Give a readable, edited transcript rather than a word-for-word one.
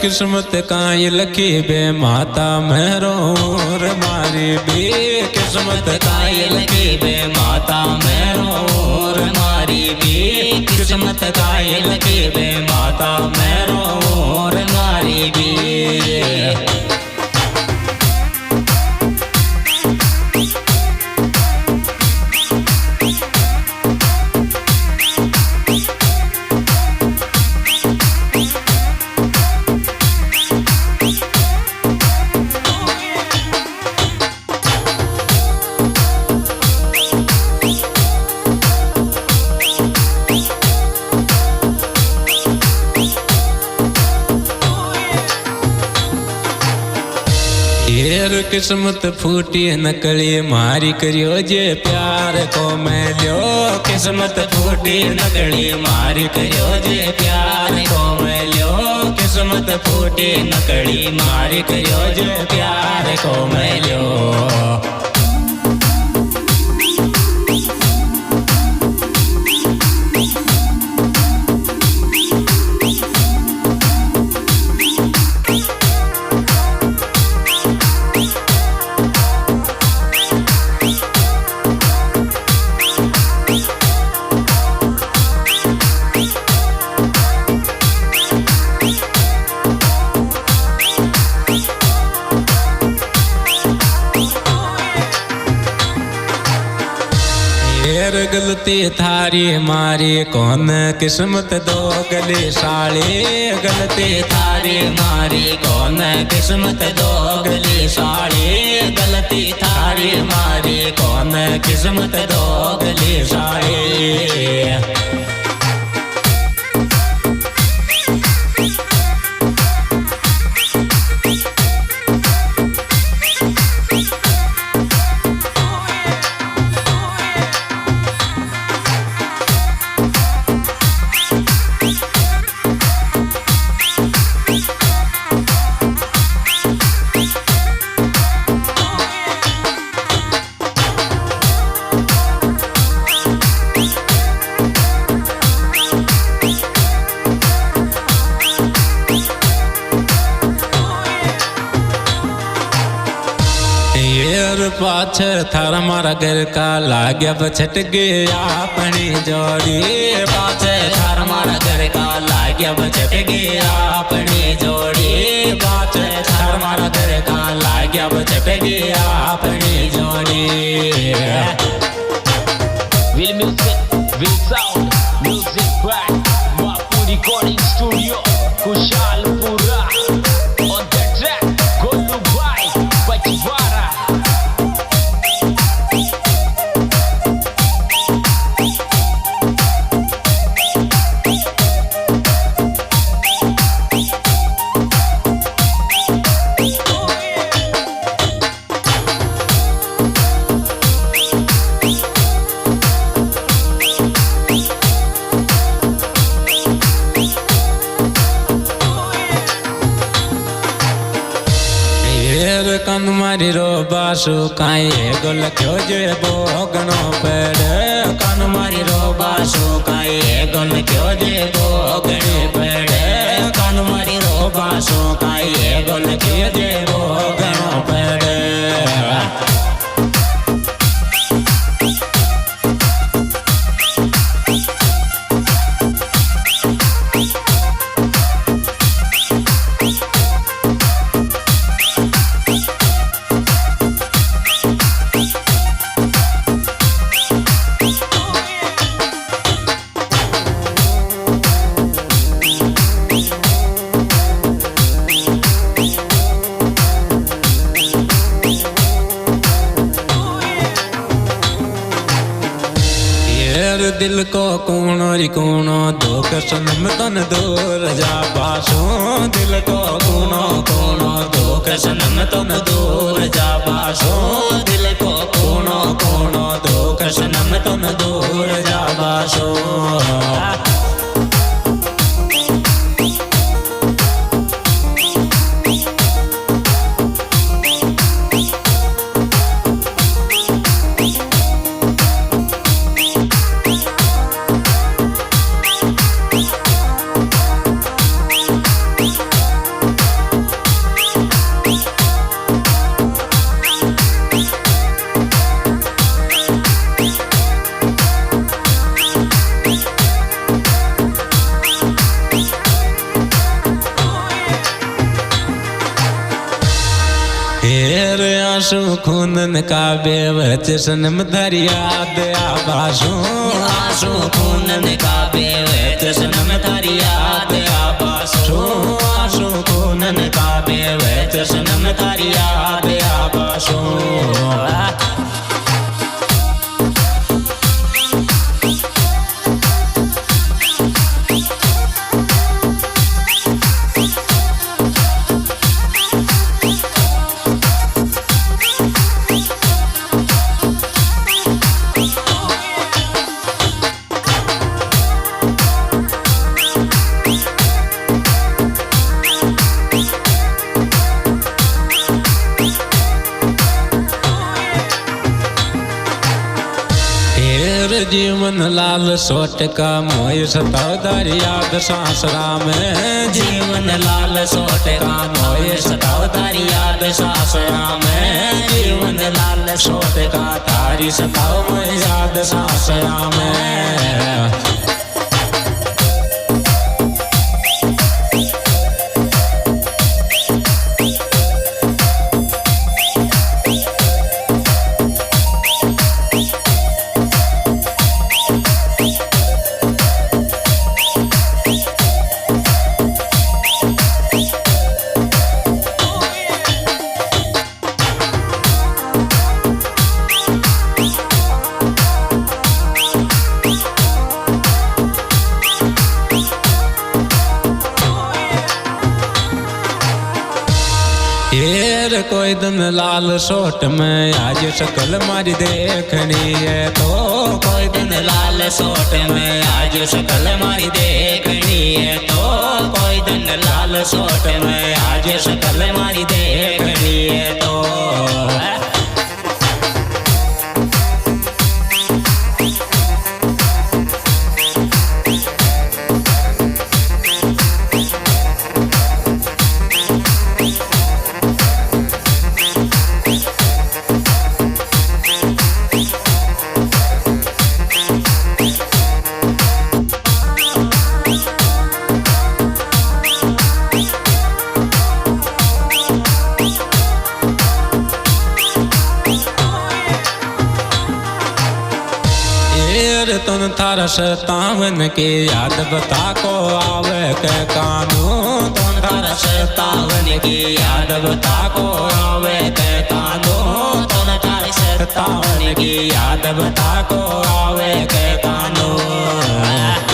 किस्मत काई लखी बे माता मेरो रे मारी बे किस्मत काई लखी बे माता मेरो रे मारी बे किस्मत काई लखी बे माता मेरो रे मारी बे किस्मत फूटी नकली मारी करियो जे प्यार को मैं लियो किस्मत फूटी नकली मारी करियो जे प्यार को मैं लियो किस्मत फूटी नकली मारी करियो जे प्यार को मैं लियो गलती थारी मारी कौन किस्मत दो गली साड़ी गलती थारी मारी कौन किस्मत दो गली साड़ी गलती थारी मारी कौन किस्मत दो गली साड़ी पाछर थारा मारा घर का लाग्या बछट गया अपनी जोड़ी पाछर थारा मारा घर का लाग्या बछट गया अपनी जोड़ी पाछर थारा मारा घर का लाग्या बछट गया अपनी जोड़ी Will music, will sound, music back Mapu recording studio Kushalpura On the track, Golu Bhai Pachwara कन मारी रो बासु काई गोल क्यों जे बोगनो पेड़ कन मारी रो बासु काई गोल क्यों जे बोगने पेड़ कन मारी रो बासु काई गोल क्यों जे बोगनो पेड़ दिल को कूणो री कूणो दुख सनम तन दूर जा बासो दिल को कूणो कूणो दुख सनम तन दूर जा बासो दिल को कूणो कूणो दुख सनम तन दूर जा बासो ખૂન કાબે વચ્ચે સનમ તારી યાદ આબાશું ખૂન કાબે વચ્ચે સનમ તારી યાદ આબાશું ખૂન કાબે વચ્ચે સનમ તારી યાદ આબાશું जीवन लाल 100 टका मोय सतावदारी याद सासरा में जीवन लाल 100 टका मोय सतावदारी याद सासरा में जीवन लाल 100 टका तारी सताव मोय याद सासरा में एर कोई दिन लाल 100 में आज शकल मारी देखनी है तो कोई दिन लाल 100 में आज शकल मारी देखनी है तो कोई दिन लाल 100 में आज शकल मारी देखनी है तो तुम थारा 57 की याद बता को आवे के कानून तुम थारा 57 की याद बता को आवे के कानून तुम थारा 57 की याद बता को आवे के कानून